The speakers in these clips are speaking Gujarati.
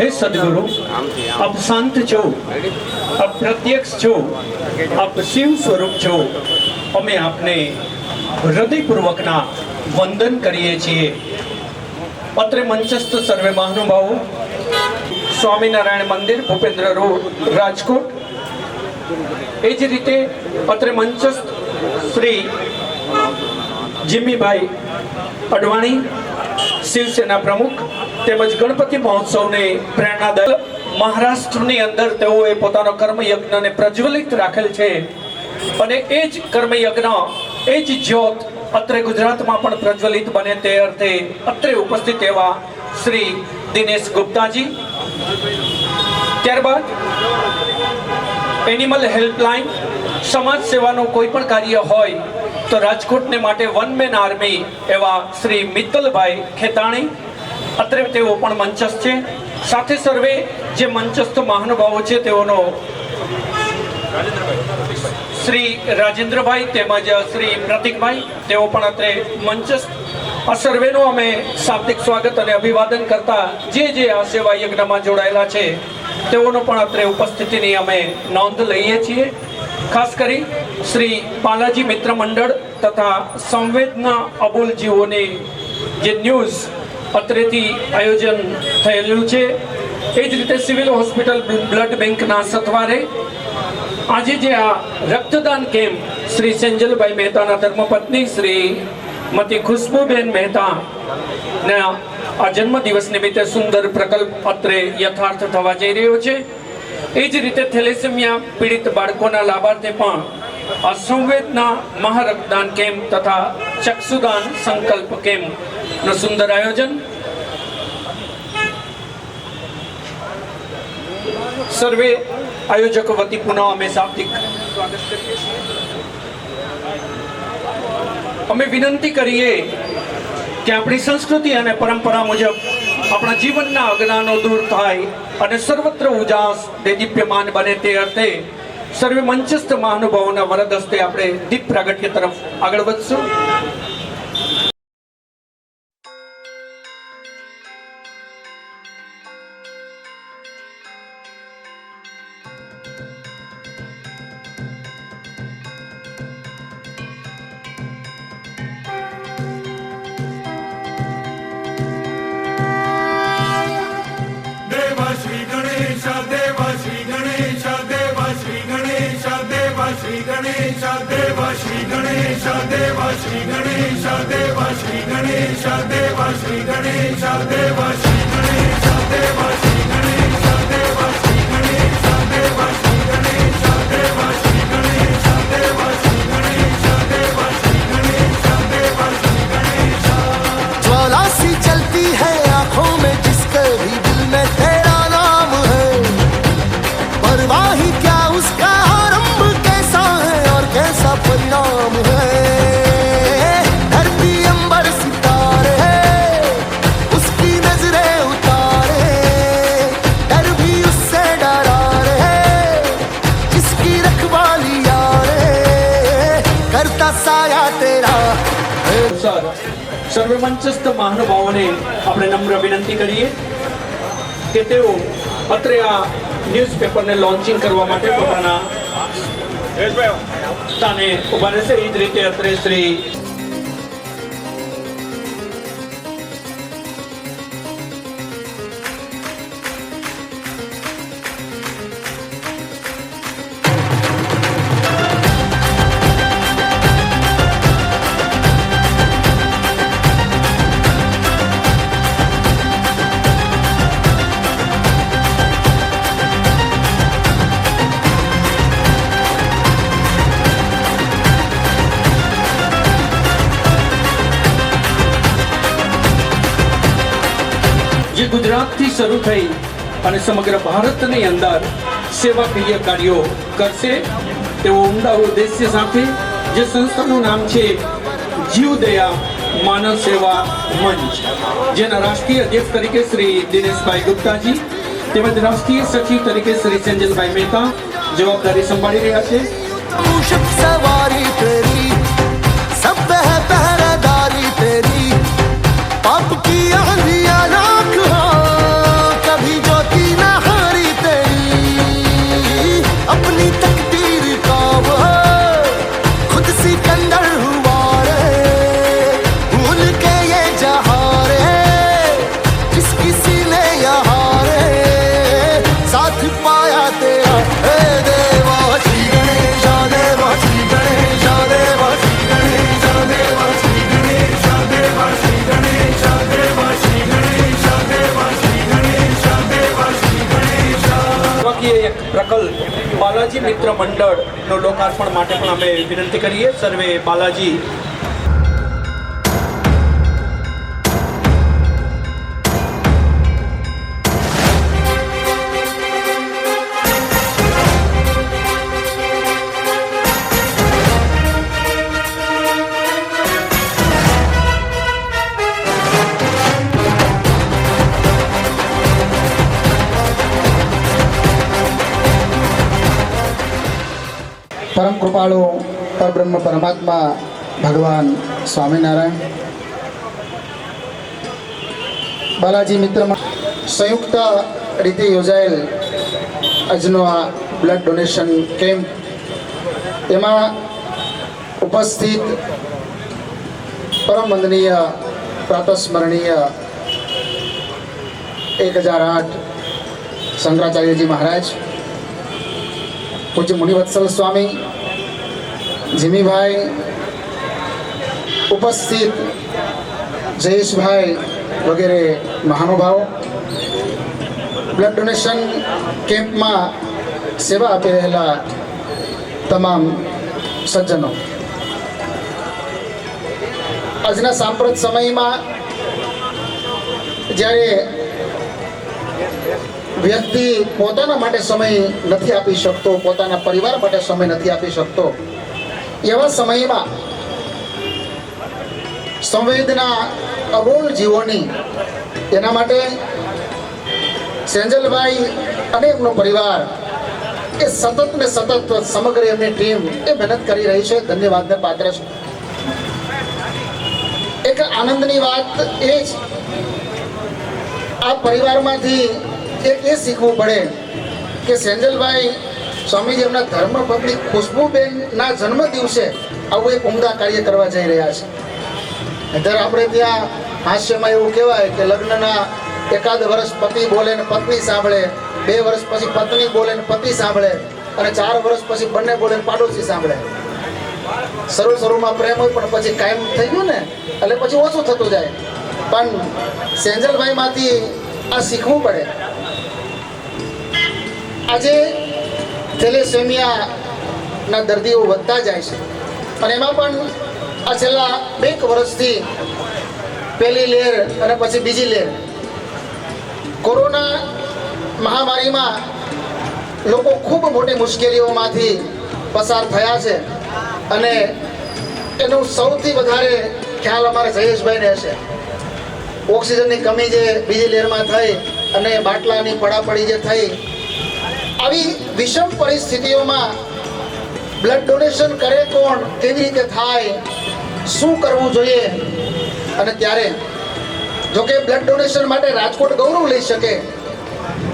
हे सदगुरु, आप शांत छो, आप प्रत्यक्ष छो, आप शिव स्वरूप छो। अमे आपने हृदयपूर्वकना वंदन करीए छीए। અત્રે મંચસ્થ સર્વે મહાનુભાવો, સ્વામિનારાયણ મંદિર, ભૂપેન્દ્ર રોડ, રાજકોટ। એ જ રીતે અત્રે મંચસ્થ શ્રી જીમીભાઈ અડવાણી, શિવસેના પ્રમુખ, તેમજ ગણપતિ મહોત્સવને પ્રેરણાદાયક મહારાષ્ટ્રની અંદર તેઓએ પોતાનો કર્મયજ્ઞને પ્રજ્વલિત રાખેલ છે અને એ જ કર્મયજ્ઞ, એ જ જ્યોત અત્રે ગુજરાતમાં પણ પ્રજ્વલિત બને તે અર્થે અત્રે ઉપસ્થિત એવા શ્રી દિનેશ ગુપ્તાજી। ત્યારબાદ એનિમલ હેલ્પલાઇન, સમાજ સેવાનું કોઈ પણ કાર્ય હોય તો રાજકોટને માટે વન મેન આર્મી એવા શ્રી મિત્તલભાઈ ખેતાણી, અત્રે તેઓ પણ મંચસ્થ છે। સાથે સર્વે જે મંચસ્થ મહાનુભાવો છે તેઓનો શ્રી રાજેન્દ્રભાઈ તેમજ શ્રી પ્રતિકભાઈ, તેઓ પણ અત્રે મંચસ્થ। આ સર્વેનું અમે શાબ્દિક સ્વાગત અને અભિવાદન કરતા જે આ સેવા યજ્ઞમાં જોડાયેલા છે તેઓનો પણ અત્રે ઉપસ્થિતિની અમે નોંધ લઈએ છીએ। ખાસ કરી શ્રી બાલાજી મિત્ર મંડળ તથા સંવેદના અબોલ જીવોની જે ન્યૂઝ અત્રેથી આયોજન થયેલું છે, એ જ રીતે સિવિલ હોસ્પિટલ બ્લડ બેંકના સથવારે આજે જે આ રક્તદાન કેમ્પ શ્રી સેંજલભાઈ મહેતાના ધર્મપત્ની શ્રી મતી ખુશ્બુબેન મહેતા ના આ જન્મદિવસ નિમિત્તે સુંદર પ્રકલ્પ અત્રે યથાર્થ થવા જઈ રહ્યો છે। એ જ રીતે થેલેસેમિયા પીડિત બાળકોના લાભાર્થે પણ આ સંવેદના મહારક્તદાન કેમ્પ તથા ચક્ષુદાન સંકલ્પ કેમ્પનું સુંદર આયોજન। સર્વે આયોજકો વતી પુનઃ અમે શાબ્દિક સ્વાગત કરીએ છીએ। અમે વિનંતી કરીએ કે આપણી સંસ્કૃતિ અને પરંપરા મુજબ આપણા જીવનના અજ્ઞાનો દૂર થાય અને સર્વત્ર ઉજાસ દેદીપ્યમાન બને તે અર્થે સર્વે મંચસ્થ મહાનુભાવોના વરદ હસ્તે આપણે દીપ પ્રાગટ્ય તરફ આગળ વધશું। સર્વે મંચસ્થ મહાનુભાવોને આપણે નમ્ર વિનંતી કરીએ કે તેઓ અત્રે આ ન્યૂઝપેપરને લોન્ચિંગ કરવા માટે પોતાના સ્થાને ઉભા રહેશે। એ જ રીતે અત્રે શ્રી ગુજરાતથી શરૂ થઈ અને સમગ્ર ભારતની અંદર સેવાકીય કાર્યો કરશે તેવો ઉમદા ઉદ્દેશ્ય સાથે જે સંસ્થાનું નામ છે જીવદયા માનવ સેવા મંચ, જેના રાષ્ટ્રીય અધ્યક્ષ તરીકે શ્રી દિનેશભાઈ ગુપ્તાજી તેમજ રાષ્ટ્રીય સચિવ તરીકે શ્રી સેંજલભાઈ મહેતા જવાબદારી સંભાળી રહ્યા છે। पाप की आंधियां लाख हो, कभी ज्योति યોગ્ય એક પ્રકલ્પ બાલાજી મિત્ર મંડળનો લોકાર્પણ માટે પણ અમે વિનંતી કરીએ. સર્વે બાલાજી परम कृपालु परब्रह्म परमात्मा भगवान स्वामीनारायण बालाजी मित्र संयुक्त रीते योजायेल આજનો આ બ્લડ ડોનેશન કેમ્પ એમાં ઉપસ્થિત પરમ વંદનીય પ્રાતસ્મરણીય 1008 શંકરાચાર્યજી મહારાજ, પૂજ્ય મુનિવત્સલ સ્વામી, જીમીભાઈ, ઉપસ્થિત જયેશભાઈ વગેરે મહાનુભાવો, બ્લડ ડોનેશન કેમ્પમાં સેવા આપી રહેલા તમામ સજ્જનો, આજના સાંપ્રત સમયમાં જ્યારે વ્યક્તિ પોતાના માટે સમય નથી આપી શકતો, પોતાના પરિવાર માટે સમય નથી આપી શકતો, એવા સમયમાં સંવેદના અબોલ જીવોની એના માટે સેંજલભાઈ અને એમનો પરિવાર એ સતત ને સતત સમગ્ર એમની ટીમ એ મહેનત કરી રહી છે. ધન્યવાદને પાત્ર છે. એક આનંદની વાત એ જ આ પરિવારમાંથી એક એ શીખવું પડે કે સેંજલભાઈ સ્વામીજી એમના ધર્મપત્ની ખુશ્બુબેનના જન્મ દિવસે આવું એક ઉમદા કાર્ય કરવા જઈ રહ્યા છે. અત્યારે આપણે ત્યાં હાસ્યમાં એવું કહેવાય કે લગ્નના એકાદ વર્ષ પતિ બોલે ને પત્ની સાંભળે, 2 વર્ષ પછી પત્ની બોલે ને પતિ સાંભળે, અને 4 વર્ષ પછી બંને બોલે ને પાડોશી સાંભળે. શરૂમાં પ્રેમ હોય પણ પછી કાયમ થઈ ગયું ને એટલે પછી ઓછું થતું જાય. પણ સેંજલભાઈમાંથી આ શીખવું પડે. આજે થેલેસેમિયાના દર્દીઓ વધતા જાય છે અને એમાં પણ આ છેલ્લા 2 વર્ષથી પહેલી લહેર અને પછી બીજી લહેર કોરોના મહામારીમાં લોકો ખૂબ મોટી મુશ્કેલીઓમાંથી પસાર થયા છે અને એનો સૌથી વધારે ખ્યાલ અમારે જયેશભાઈને હશે. ઓક્સિજનની કમી જે બીજી લહેરમાં થઈ અને બાટલાની પડાપડી જે થઈ, આવી વિષમ પરિસ્થિતિઓમાં બ્લડ ડોનેશન કરે કોણ, કેવી રીતે થાય, શું કરવું જોઈએ? અને ત્યારે જોકે બ્લડ ડોનેશન માટે રાજકોટ ગૌરવ લઈ શકે.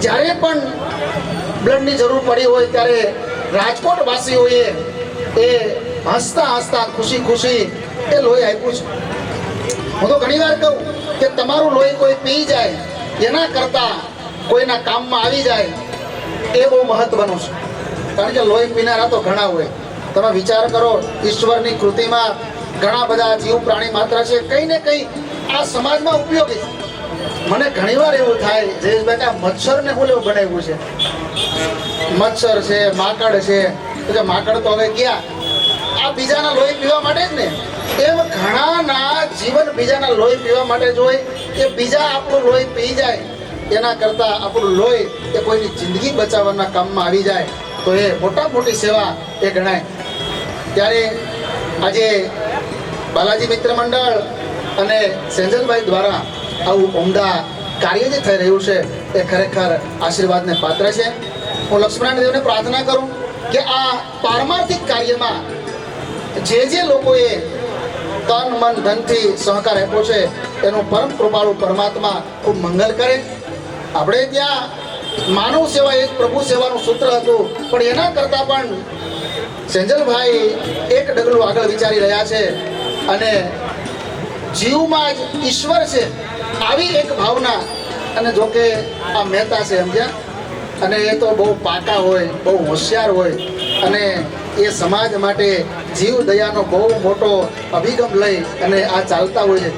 જ્યારે પણ બ્લડની જરૂર પડી હોય ત્યારે રાજકોટ વાસીઓએ એ હસતા હસતા ખુશી ખુશી એ લોહી આપ્યું છે. હું તો ઘણીવાર કહું કે તમારું લોહી કોઈ પી જાય એના કરતાં કોઈના કામમાં આવી જાય એ બહુ મહત્વનું છે. કારણ કે લોહી પીનારા તો ઘણા હોય. તમે વિચાર કરો, ઈશ્વરની કૃતિમાં ઘણા બધા જીવ પ્રાણી માત્ર છે, કંઈ ને કંઈ આ સમાજમાં ઉપયોગી છે. મને ઘણીવાર એવું થાય જયેશભાઈ આ મચ્છરને હું એવું બનાવ્યું છે. મચ્છર છે, માકડ છે, તો માકડ તો હવે ગયા, આ બીજાના લોહી પીવા માટે જ ને. એમ ઘણાના જીવન બીજાના લોહી પીવા માટે જ હોય. એ બીજા આપણું લોહી પી જાય એના કરતાં આપણું લોહી એ કોઈની જિંદગી બચાવવાના કામમાં આવી જાય તો એ મોટી સેવા એ ગણાય. ત્યારે આજે બાલાજી મિત્ર મંડળ અને સેંજલભાઈ દ્વારા આવું ઉમદા કાર્ય જે થઈ રહ્યું છે એ ખરેખર આશીર્વાદને પાત્ર છે. હું લક્ષ્મણ દેવને પ્રાર્થના કરું કે આ પારમાર્થિક કાર્યમાં જે લોકોએ તન મન ધનથી સહકાર આપ્યો છે એનું પરમ કૃપાળુ પરમાત્મા ખૂબ મંગલ કરે. આપણે ત્યાં માનવ સેવા એ પ્રભુ સેવાનું સૂત્ર હતું, પણ એના કરતાં પણ સેંજલભાઈ એક ડગલું આગળ વિચારી રહ્યા છે અને જીવમાં જ ઈશ્વર છે આવી એક ભાવના. અને જોકે આ મહેતા છે સમજ્યા, અને એ તો બહુ પાકા હોય, બહુ હોશિયાર હોય અને એ સમાજ માટે જીવ દયાનો બહુ મોટો અભિગમ લઈ અને આ ચાલતા હોય છે.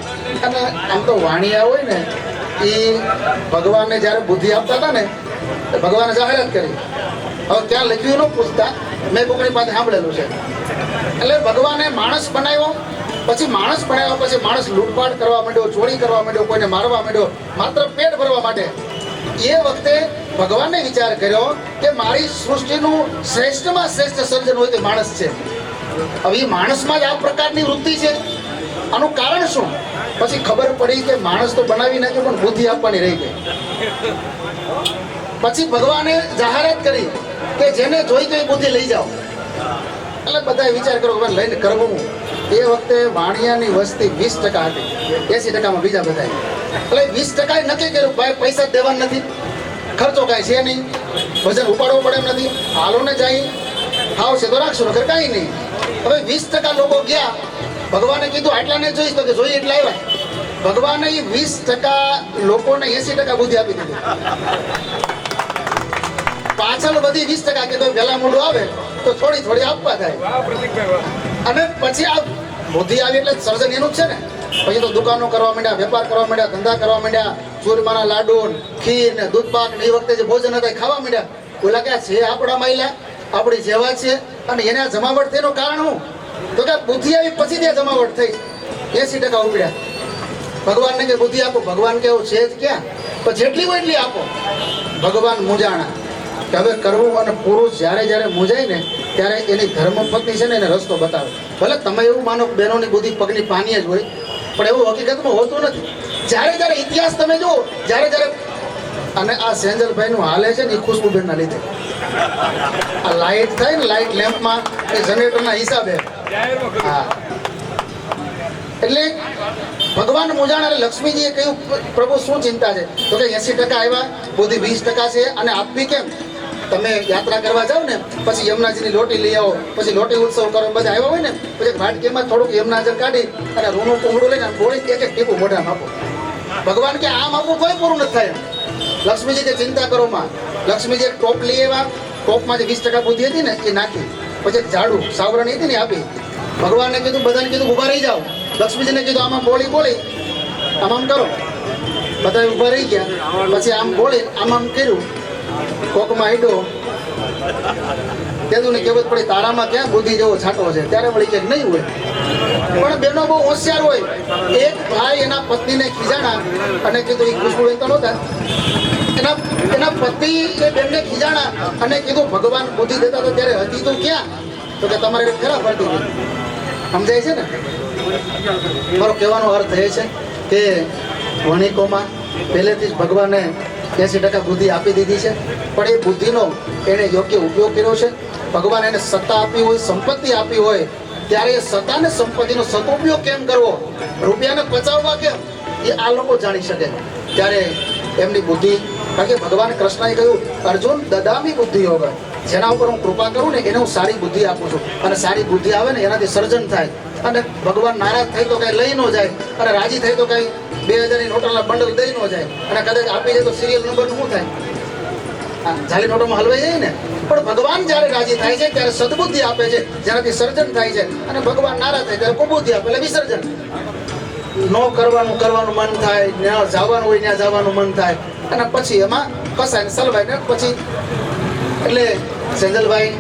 અને આમ તો વાણિયા હોય ને એ ભગવાનને જ્યારે બુદ્ધિ આપતા હતા ને ભગવાને જાહેરાત કરી. હવે ત્યાં લખ્યું ન પૂછતા, મેં કોકની પાસે સાંભળેલું છે. એટલે ભગવાને માણસ બનાવ્યો, પછી માણસ બનાવ્યા પછી માણસ લૂંટફાટ કરવા માંડ્યો, ચોરી કરવા માંડ્યો, કોઈને મારવા માંડ્યો, માત્ર પેટ ભરવા માટે. એ વખતે ભગવાને વિચાર કર્યો કે મારી સૃષ્ટિનું શ્રેષ્ઠમાં શ્રેષ્ઠ સર્જન હોય તે માણસ છે. હવે એ માણસમાં જ આ પ્રકારની વૃત્તિ છે, આનું કારણ શું? પછી ખબર પડી કે માણસ તો બનાવી નાખ્યો પણ બુદ્ધિ આપવાની રહી ગઈ. પછી ભગવાને જાહેરાત કરી કે જેને જોઈ તો એ બુદ્ધિ લઈ જાઓ. એટલે બધાએ વિચાર કર્યો કે લઈને કરવું. એ વખતે વાણિયાની વસ્તી 20% હતી, 80%માં બીજા બધા. એટલે 20% નક્કી કર્યું ભાઈ પૈસા જ દેવાના નથી, ખર્ચો કાંઈ છે નહીં, વજન ઉપાડવું પડે એમ નથી, હાલો ને જાય, આવશે તો રાખશું નકર કાંઈ નહીં. હવે 20% લોકો ગયા. ભગવાને કીધું આટલાને જોઈશ તો કે જોઈએ એટલા આવ્યા. ભગવાને એ 20% લોકોને 80% બુદ્ધિ આપી દીધી. પાછળ બધી 20% કે કોઈ વહેલા મોડું આવે તો થોડી થોડી આપવા થાય. અને પછી આ બુદ્ધિ આવી એટલે સર્જન એનું જ છે ને. પછી તો દુકાનો કરવા માંડ્યા, વેપાર કરવા માંડ્યા, ધંધા કરવા માંડ્યા, ચૂરમાના લાડુ, ખીર ને દૂધપાક ને એ વખતે જે ભોજન હતા એ ખાવા માંડ્યા. ઓલા કે છે આપણા મહિલા આપણી જેવા છે, અને એને આ જમાવટ થઈનું કારણ શું? તો કે બુદ્ધિ આવી પછી ત્યાં જમાવટ થઈ. 80% ઉપડ્યા. ભગવાનને કે બુદ્ધિ આપો. ભગવાન કે એવું છે જ ક્યાં, પણ જેટલી હોય એટલી આપો. ભગવાન મૂંઝાણા કે હવે કરવું. અને પુરુષ જ્યારે જ્યારે મૂંઝાય ને ત્યારે એની ધર્મપત્ની છે ને એને રસ્તો બતાવે. ભલે તમે એવું માનો કે બહેનોની બુદ્ધિ પગની પાની જ હોય, પણ એવું હકીકતમાં હોતું નથી. જ્યારે જ્યારે ઇતિહાસ તમે જુઓ, જ્યારે જ્યારે અને આ સેંજલભાઈનું હાલે છે ને એ ખુશ્બુબેનના લીધે. આ લાઇટ થાય ને, લાઇટ લેમ્પમાં એ જનરેટરના હિસાબે. હા, એટલે ભગવાન મૂંઝાણા. લક્ષ્મીજીએ કહ્યું પ્રભુ શું ચિંતા છે? તો કે 80% આવ્યા, બુદ્ધિ 20% છે. અને આપવી કેમ? તમે યાત્રા કરવા જાઓ ને પછી યમુનાજીની લોટી લઈ આવો, પછી લોટી ઉત્સવ કરો, બધા આવ્યા હોય ને પછી વાટકીમાં થોડુંક યમુનાજળ કાઢી અને રૂનું પૂંગડું લઈને બોળી એક એક ટીપું મોઢામાં આપો. ભગવાન કે આમ આપવું કોઈ પૂરું નથી થાય. લક્ષ્મીજી કે ચિંતા કરો માં. લક્ષ્મીજી એક ટોપ લઈ આવ્યા, ટોપમાં જે 20% બુદ્ધિ હતી ને એ નાખી, પછી એક ઝાડુ સાવરણી હતી ને આપી. ભગવાનને કીધું, બધાને કીધું ઊભા રહી જાઓ. લક્ષ્મીજીને કીધું આમાં બોળી આમ કરો. બધા ઊભા રહી ગયા. પછી આમ બોલી આમ કર્યું, કોકમાં હેડો. તેનું ને કહેવત પડી તારામાં ક્યાં બુદ્ધિ જેવો છાંટો છે? ત્યારે વળી કે નહીં હોય. પણ બહેનો બહુ હોશિયાર હોય. એક ભાઈ એના પત્નીને ખીજાણા અને કીધું એ ખુશ્બુબેન તો નહોતા, એના પતિ એ બેનને ખીજાણા અને કીધું ભગવાન બુદ્ધિ દેતા તો ત્યારે હતી તો ક્યાં? તો કે તમારે ફેરા પડતી ગઈ. સમજાય છે ને? મારો કહેવાનો અર્થ એ છે કે વણિકોમાં પહેલેથી જ ભગવાને 80% બુદ્ધિ આપી દીધી છે, પણ એ બુદ્ધિનો એણે યોગ્ય ઉપયોગ કર્યો છે. ભગવાન એને સત્તા આપી હોય, સંપત્તિ આપી હોય, ત્યારે એ સત્તા ને સંપત્તિનો સદુપયોગ કેમ કરવો, રૂપિયાને બચાવવા કેમ, એ આ લોકો જાણી શકે. ત્યારે એમની બુદ્ધિ, કારણ કે ભગવાન કૃષ્ણએ કહ્યું અર્જુન દદામી બુદ્ધિ યોગ, જેના ઉપર હું કૃપા કરું ને એને હું સારી બુદ્ધિ આપું છું. અને સારી બુદ્ધિ આવે ને એનાથી સર્જન થાય. અને ભગવાન નારાજ થાય તો કઈ લઈ ન જાય, અને રાજી થાય તો કઈ 2000ની નોટોના બંડલ દઈ ન જાય. અને કદાચ આપી જાય તો સિરિયલ નંબરનું શું થાય? જાલી નોટોમાં હલવાઈ જાય ને. પણ ભગવાન જ્યારે રાજી થાય છે ત્યારે સદબુદ્ધિ આપે છે, જેનાથી સર્જન થાય છે. અને ભગવાન નારાજ થાય ત્યારે કુબુદ્ધિ આપે એટલે વિસર્જન. નો કરવાનું મન થાય, ત્યાં જવાનું હોય ત્યાં જવાનું મન થાય. અને પછી એમાં કસાય ને સલવાય ને પછી. એટલે સેંજલભાઈ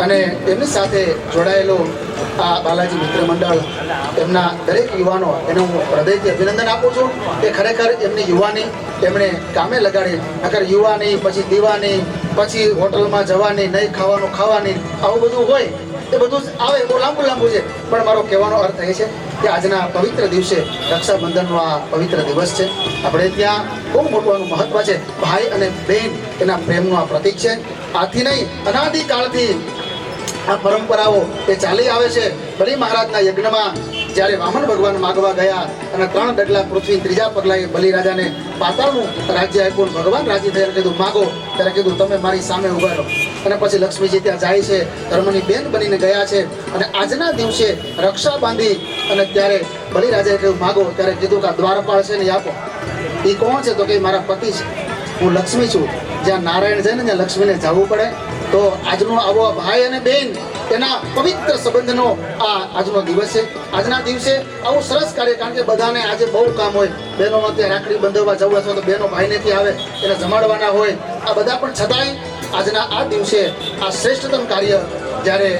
અને એમની સાથે જોડાયેલો આ બાલાજી મિત્ર મંડળ, એમના દરેક યુવાનો એને હું હૃદયથી અભિનંદન આપું છું. કે ખરેખર એમની યુવાની એમણે કામે લગાડી. અગર યુવાની પછી દીવાની પછી હોટલમાં જવાની, નહીં ખાવાની આવું બધું હોય એ બધું આવે, બહુ લાંબુ છે. પણ મારો કહેવાનો અર્થ એ છે કે આજના પવિત્ર દિવસે રક્ષાબંધનનો આ પવિત્ર દિવસ છે. આપણે ત્યાં બહુ મોટું આનું મહત્વ છે. ભાઈ અને બહેન એના પ્રેમનું આ પ્રતીક છે. આથી નહીં અનાદિકાળથી આ પરંપરાઓ એ ચાલી આવે છે. બલિ મહારાજના યજ્ઞમાં જ્યારે વામન ભગવાન માગવા ગયા અને 3 ડગલા પૃથ્વી, 3જા પગલાએ બલિરાજાને પાતાળનું રાજ્ય આપ્યું. ભગવાન રાજી થયા, કીધું માગો. ત્યારે કીધું તમે મારી સામે ઉભા રહો. અને પછી લક્ષ્મીજી ત્યાં જાય છે, ધર્મની બેન બનીને ગયા છે. અને આજના દિવસે રક્ષા બાંધી અને ત્યારે બલિરાજાએ કહ્યું માગો. ત્યારે કીધું કે આ દ્વારપાળ છે ને એ આપો. એ કોણ છે? તો કે મારા પતિ છે, હું લક્ષ્મી છું. જ્યાં નારાયણ છે ને ત્યાં લક્ષ્મીને જવું પડે. તો આજનો આવો ભાઈ અને બેન એના પવિત્ર સંબંધનો આ આજનો દિવસ છે. આજના દિવસે આવું સરસ કાર્ય, કારણ કે બધાને આજે બહુ કામ હોય. બહેનોનો ત્યાં રાખડી બંધાવવા જવું અથવા તો બહેનો ભાઈને ત્યાં આવે એને જમાડવાના હોય, આ બધા પણ છતાંય આજના આ દિવસે આ શ્રેષ્ઠતમ કાર્ય જ્યારે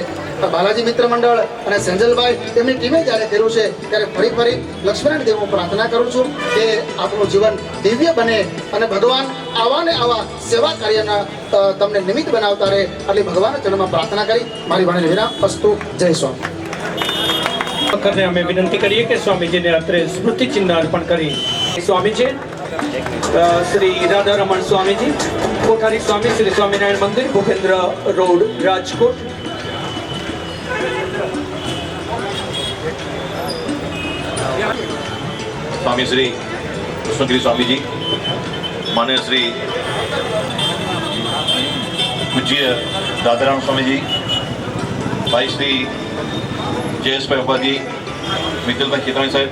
બાલાજી મિત્ર મંડળ અને સેંજલભાઈ તેમની ટીમે જ્યારે કર્યું છે ત્યારે ફરી લક્ષ્મીનારાયણ દેવ હું પ્રાર્થના કરું છું કે આપણું જીવન દિવ્ય બને અને ભગવાન આવા ને આવા સેવા કાર્યના તમને નિમિત્ત બનાવતા રહે એટલે ભગવાનના ચરણમાં પ્રાર્થના કરી મારી વાણીને વિરામ અસ્તુ. જય સ્વામી. વખતે અમે વિનંતી કરીએ કે સ્વામીજીને અત્રે સ્મૃતિ ચિહ્ન અર્પણ કરી. સ્વામી છે શ્રી રાધારમણ સ્વામીજી, કોઠારી સ્વામી, શ્રી સ્વામિનારાયણ મંદિર, ભૂપેન્દ્ર રોડ, રાજકોટ. स्वामी श्री कृष्णगिरी स्वामी जी, मान्य श्री पूज्य दादाराम स्वामी जी, भाई श्री जयेश भाई उपाध्याय, मित्तल भाई खेतवाणी साहेब,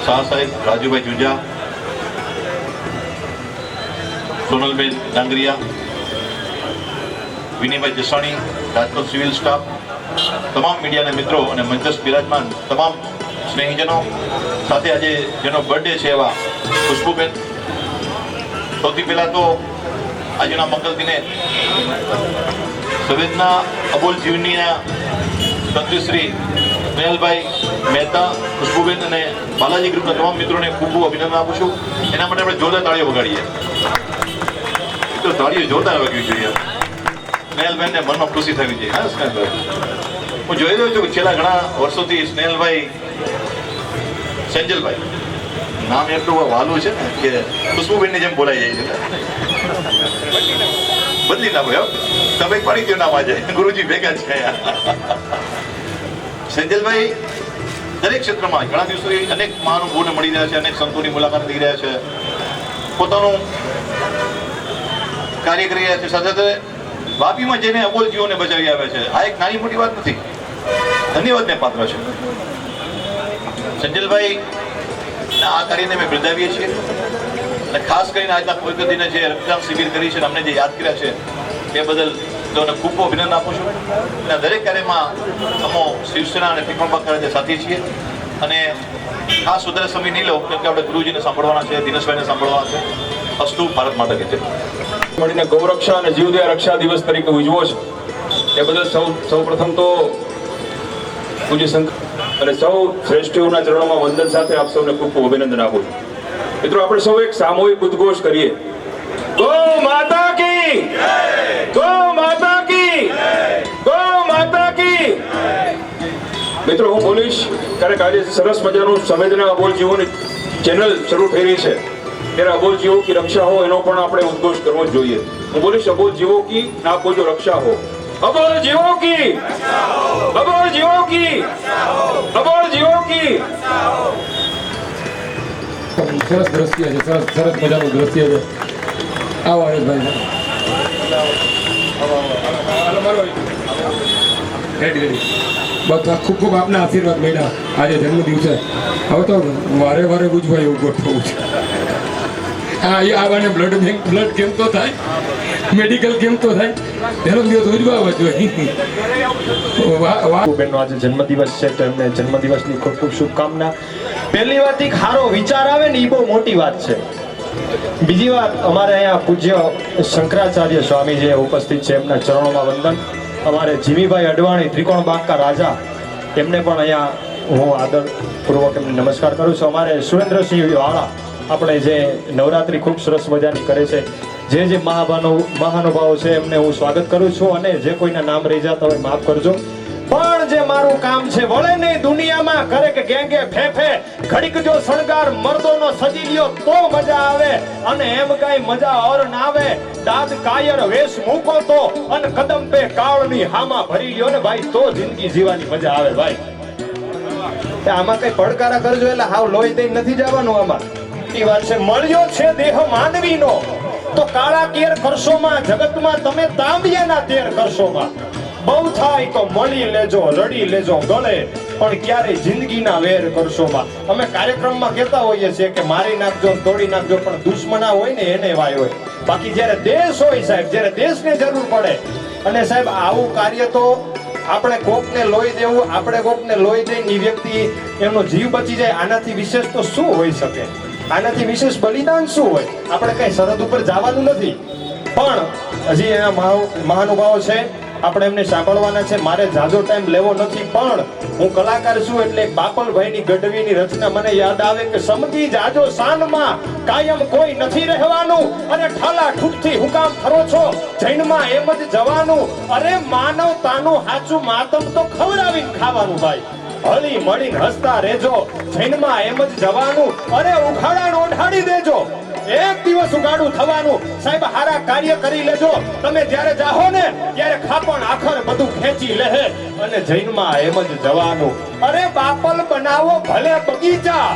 शाह साहेब, राजू भाई जुंजा, सोनल बेन डांगरिया, विनय भाई जसाणी, राजकोट सिविल स्टाफ, तमाम मीडिया ने मित्रों और मंचस्थ विराजमान तमाम स्नेहीजनों, साथ आज जेनो बर्थडे है एवं खुशबूबेन, સૌથી પહેલા તો આજના મંગલ દિને સંવેદના અબોલ જીવનીના તંત્રી શ્રી સ્નેહલભાઈ મહેતા, ખુશ્બુબેન અને બાલાજી ગ્રુપના તમામ મિત્રોને ખૂબ ખૂબ અભિનંદન આપું છું. એના માટે આપણે જોરદાર તાળીઓ વગાડીએ. તો તાળીઓ જોરદાર વાગવી જોઈએ. સ્નેહલભાઈને મનમાં ખુશી થવી જોઈએ. હા સ્નેહલભાઈ, હું જોઈ રહ્યો છું કે છેલ્લા ઘણા વર્ષોથી સ્નેહલભાઈ સેંજલભાઈ નામ એટલું વાલું છે ને કે ખુશ્બુબેનની જેમ બોલાઈ જાય છે. બદલી ના ભાઈ, તમે પડી ગયો નામ આજે ગુરુજી ભેગા છે. સેંજલભાઈ દરેક ક્ષેત્રમાં ઘણા દિવસોથી અનેક મહાનુભાવોને મળી રહ્યા છે, અનેક સંતોની મુલાકાત લઈ રહ્યા છે, પોતાનું કાર્ય કરી રહ્યા છે. સાથે સાથે વાપીમાં જેને અબોલ જીવોને બચાવી આવે છે, આ એક નાની મોટી વાત નથી, ધન્યવાદને પાત્ર છે. સંજલભાઈ આ કાર્યને અમે બિરદાવીએ છીએ અને ખાસ કરીને આજના પવિત્ર દિને જે રક્તદાન શિબિર કરી છે અને અમને જે યાદ કર્યા છે એ બદલ તેઓને ખૂબ ખૂબ અભિનંદન આપું છું. અને દરેક કાર્યમાં અમો શિવસેના અને ટીકમબા જે સાથી છીએ અને ખાસ વધારે સમય નહીં લો કેમ કે આપણે ગુરુજીને સાંભળવાના છે, દિનેશભાઈને સાંભળવાના છે. અસ્તુ ભારત માતા કે જય. મળીને ગૌરક્ષા અને જીવદયા રક્ષા દિવસ તરીકે ઉજવો છે એ બદલ સૌ પ્રથમ તો પૂજ્ય શંકર અને સૌ શ્રેષ્ઠીઓના ચરણોમાં વંદન સાથે આપ સૌને ખૂબ ખૂબ અભિનંદન આપું છું. મિત્રો, આપણે સૌ એક સામૂહિક ઉદ્ઘોષ કરીએ. ગૌ માતા કી જય! ગૌ માતા કી જય! ગૌ માતા કી જય! મિત્રો, હું બોલીશ કારણ કે આજે સરસ મજાનું સંવેદના અબોલ જીવોની ચેનલ શરૂ થઈ રહી છે ત્યારે અબોલ जीवों की रक्षा हो એનો પણ આપણે ઉદ્ઘોષ કરવો જોઈએ. હું બોલીશ અબોલ जीवों की ના બોલજો રક્ષા હો. અબોલ जीवों की रक्षा हो. અબોલ जीवों की रक्षा हो. અબોલ जीवों की रक्षा हो. સરસ દ્રશ્ય છે, સરસ મજાનું દ્રશ્ય છે. આવો હરેશભાઈ, બધા ખૂબ ખૂબ આપના આશીર્વાદ મળ્યા આજે જન્મ દિવસે. હવે તો વારે વારે ઉજવાય એવું ગોઠવવું છે. હા, એ આવાને બ્લડ કેમ્પ તો થાય, મેડિકલ કેમ્પ તો થાય, તેનો દિવસ ઉજવાવા જોઈએ. બેનનો આજે જન્મદિવસ છે તો એમને જન્મદિવસની ખૂબ ખૂબ શુભકામના. પહેલી વાત એક સારો વિચાર આવે ને એ બહુ મોટી વાત છે. બીજી વાત, અમારે અહીંયા પૂજ્ય શંકરાચાર્ય સ્વામી જે ઉપસ્થિત છે એમના ચરણોમાં વંદન. અમારે જીમીભાઈ અડવાણી ત્રિકોણ બાગકા રાજા એમને પણ અહીંયા હું આદરપૂર્વક એમને નમસ્કાર કરું છું. અમારે સુરેન્દ્રસિંહ વાળા આપણે જે નવરાત્રિ ખૂબ સરસ મજાની કરે છે, જે મહાનુભાવો છે એમને હું સ્વાગત કરું છું અને જે કોઈના નામ રહી જતા હોય માફ કરજો. પણ જે મારું કામ છે વળે નહીં દુનિયામાં કરે કે ગેંગે ફેફે ઘડીક જો શણગાર મર્દોનો સજી લ્યો તો મજા આવે અને એમ કઈ મજા ઓર ના આવે દાદ કાયર વેશ મૂકો તો અને કદમ પે કાળની હામાં ભરી લ્યો ને ભાઈ તો જિંદગી જીવવાની મજા આવે ભાઈ. આમાં કઈ પડકારા કરજો એટલે હાવ લોહી દઈ નથી જવાનું. આમાં એ વાત છે મળ્યો છે દેહ માનવીનો તો કાળા કેર કરશોમાં જગતમાં તમે તાંબિયાના તેર કરશોમાં. બહુ થાય તો મળી લેજો, રડી લેજો ગળે પણ ક્યારે જિંદગીના વેર કરશોમાં. અમે કાર્યક્રમમાં કહેતા હોઈએ છીએ કે મારી નાખજો, તોડી નાખજો, પણ દુશ્મના હોય ને એને વાય હોય. બાકી જ્યારે દેશ હોય સાહેબ, જ્યારે દેશને જરૂર પડે અને સાહેબ આવું કાર્ય તો આપણે કોકને લોહી દેવું, આપણે કોકને લોહી દઈને એ વ્યક્તિ એમનો જીવ બચી જાય, આનાથી વિશેષ તો શું હોઈ શકે. આનાથી વિશેષ બલિદાન શું હોય? આપણે કઈ સરહદ ઉપર જવાનું નથી, પણ હજી એના મહાનુભાવો છે, આપણે એમને સાંભળવાના છે. મારે જાજો ટાઈમ લેવો નથી, પણ હું કલાકાર છું એટલે બાપલભાઈની ગઢવીની રચના મને યાદ આવે કે સમજી જાજો શાનમાં કાયમ કોઈ નથી રહેવાનું, અને ઠાલા ઠૂઠથી હું કામ ફરો છો જૈનમાં એમ જ જવાનું. અરે માનવતાનું સાચું માતમ તો ખવડાવીને ખાવાનું ભાઈ. હળી મળીને હસતા રહેજો, જૈનમાં એમ જ જવાનું. અરે ઉખાડા ઓઢાડી દેજો, એક દિવસ ઉગાડું થવાનું. સાહેબ હારા કાર્ય કરી લેજો, તમે જ્યારે જાહો ને ત્યારે ખાપણ આખર બધું ખેંચી લેહે, અને જૈનમાં એમ જ જવાનું. અરે બાપલ બનાવો ભલે બગીચા,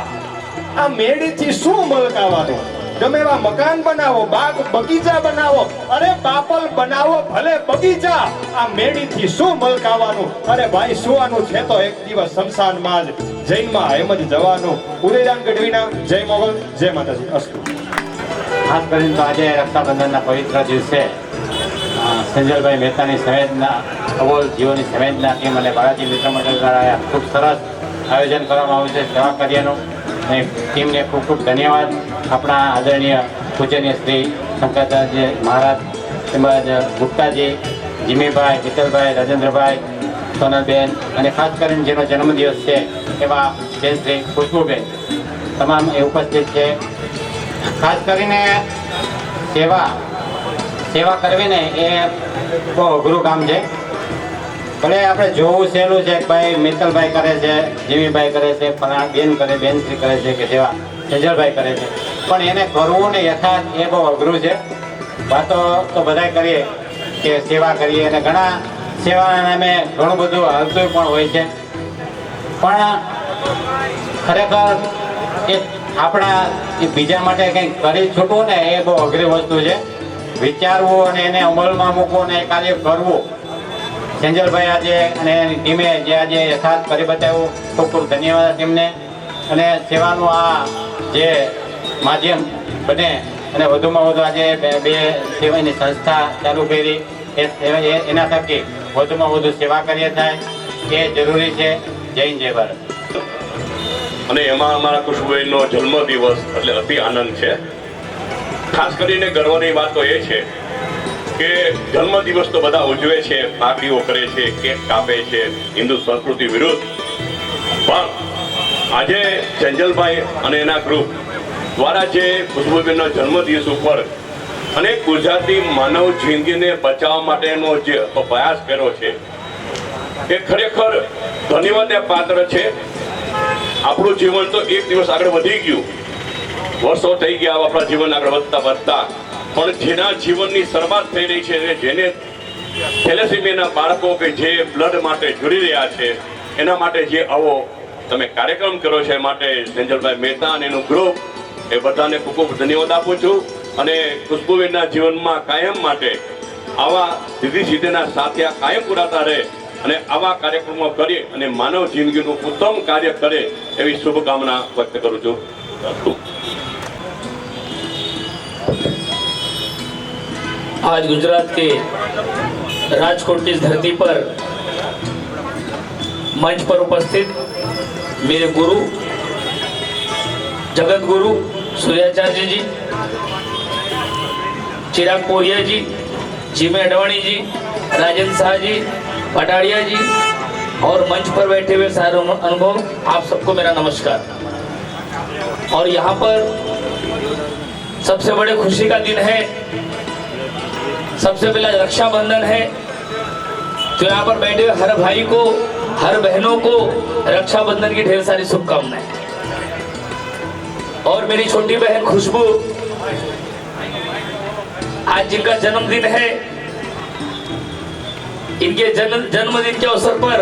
આ મેડીથી શું મલકાવાનું? ગમે એવા મકાન બનાવો, બાગ બગીચા બનાવો, અરે બાપલ બનાવો ભલે બગીચા, આ મેડીથી શું મલકાવાનું? અરે ભાઈ સુવાનું છે તો એક દિવસ શમશાનમાં જ, જૈનમાં એમ જ જવાનું. ઉદયરામ ગઢવીના જય મોગલ, જય માતાજી. અસ્તુ. ખાસ કરીને તો આજે રક્ષાબંધનના પવિત્ર દિવસે સંજયભાઈ મહેતાની સંવેદના, અબોલ જીવોની સંવેદના ટીમ અને બાલાજી મિત્ર મંડળ દ્વારા ખૂબ સરસ આયોજન કરવામાં આવ્યું છે સેવા કાર્યનું, અને ટીમને ખૂબ ખૂબ ધન્યવાદ. આપણા આદરણીય પૂજનીય શ્રી શંકરાચાર્ય મહારાજ, તેમજ ગુપ્તાજી, જીમીભાઈ, વિઠ્ઠલભાઈ, રાજેન્દ્રભાઈ, સોનલબેન, અને ખાસ કરીને જેનો જન્મદિવસ છે એવા બેન શ્રી ખુશ્બુબેન, તમામ એ ઉપસ્થિત છે. ખાસ કરીને સેવા કરવી ને એ બહુ અઘરું કામ છે. ભલે આપણે જોવું સહેલું છે કે ભાઈ મિત્તલભાઈ કરે છે, જીવીભાઈ કરે છે, ફલાણા બેન કરે, બેનશ્રી કરે છે, કે સેવા સેજલભાઈ કરે છે, પણ એને કરવું ને યથાર્થ એ બહુ અઘરું છે. વાતો તો બધાય કરીએ કે સેવા કરીએ, અને ઘણા સેવાના નામે ઘણું બધું હાલતું પણ હોય છે, પણ ખરેખર એ આપણા બીજા માટે કંઈક કરી છૂટવું ને એ બહુ અઘરી વસ્તુ છે. વિચારવું અને એને અમલમાં મૂકવું અને એ કાર્ય કરવું. સેંજલભાઈ આજે અને એની ટીમે જે આજે યથાર્થ કરી બતાવ્યું, ખૂબ ખૂબ ધન્યવાદ ટીમને. અને સેવાનું આ જે માધ્યમ બને અને વધુમાં વધુ આજે બે સેવાની સંસ્થા ચાલુ કરી, એના થકી વધુમાં વધુ સેવા કાર્ય થાય એ જરૂરી છે. જય હિન્દ, જય ભારત. અને એમાં અમારા ખુશ્બુબેનનો જન્મદિવસ એટલે અતિ આનંદ છે. ખાસ કરીને ગર્વની વાત તો એ છે કે જન્મદિવસ તો બધા ઉજવે છે, પાર્ટીઓ કરે છે, કેક કાપે છે, હિન્દુ સંસ્કૃતિ વિરુદ્ધ, પણ આજે સેંજલભાઈ અને એના ગ્રુપ દ્વારા જે ખુશ્બુબેનના જન્મદિવસ ઉપર અનેક ગુજરાતી માનવ જિંદગીને બચાવવા માટેનો જે પ્રયાસ કર્યો છે એ ખરેખર ધન્યવાદને પાત્ર છે. આપણું જીવન તો એક દિવસ આગળ વધી ગયું, વર્ષો થઈ ગયા આપણા જીવન આગળ વધતા, પણ જેના જીવનની શરૂઆત થઈ રહી છે, જેને થેલેસીમિયાના બાળકો કે જે બ્લડ માટે જોડી રહ્યા છે, એના માટે જે આવો તમે કાર્યક્રમ કર્યો છે, માટે સેંજલભાઈ મહેતા અને એનું ગ્રુપ એ બધાને ખૂબ ખૂબ ધન્યવાદ આપું છું. અને ખુશ્બુબેનના જીવનમાં કાયમ માટે આવા સીધીના સાથિયા કાયમ પુરાતા રહે અને આવા કાર્યક્રમો કરી અને માનવ જિંદગીનું ઉત્તમ કાર્ય કરે એવી શુભકામના વ્યક્ત કરું છું. आज गुजरात के राजकोट की धरती पर मंच पर उपस्थित मेरे गुरु, जगत गुरु सूर्याचार्य जी, चिराग पोरिया जी, जिमे अडवाणी जी, राजेंद्र शाह जी, पटाड़िया जी और मंच पर बैठे हुए सारे अनुभव, आप सबको मेरा नमस्कार। और यहाँ पर सबसे बड़े खुशी का दिन है, सबसे पहला रक्षाबंधन है, तो यहाँ पर बैठे हुए हर भाई को, हर बहनों को रक्षाबंधन की ढेर सारी शुभकामनाएं। और मेरी छोटी बहन खुशबू, आज जिनका जन्मदिन है, इनके जन्मदिन के अवसर पर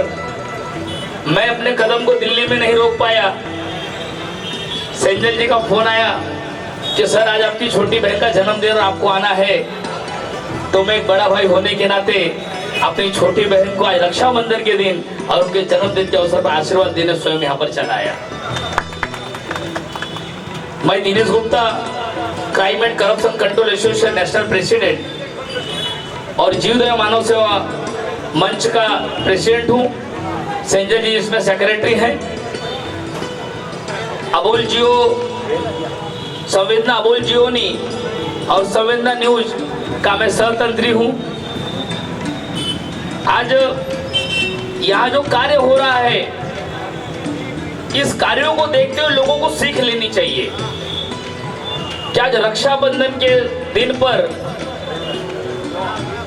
मैं अपने कदम को दिल्ली में नहीं रोक पाया। सेंजल जी का फोन आया कि सर आज आपकी छोटी बहन का जन्मदिन और आपको आना है, तो मैं एक बड़ा भाई होने के नाते अपनी छोटी बहन को आज रक्षाबंधन के दिन और उनके जन्मदिन के अवसर पर आशीर्वाद देने स्वयं यहाँ पर चला आया। मैं Dinesh Gupta, crime and corruption control association national president और जीवदया मानव सेवा मंच का प्रेसिडेंट हूँ। संजय जी इसमें सेक्रेटरी हैं। अबोल जियो संवेदना अबोल जियोनी और संवेदना न्यूज का मैं सहतंत्री हूँ। आज यहाँ जो कार्य हो रहा है, इस कार्यों को देखते हुए लोगों को सीख लेनी चाहिए कि आज रक्षाबंधन के दिन पर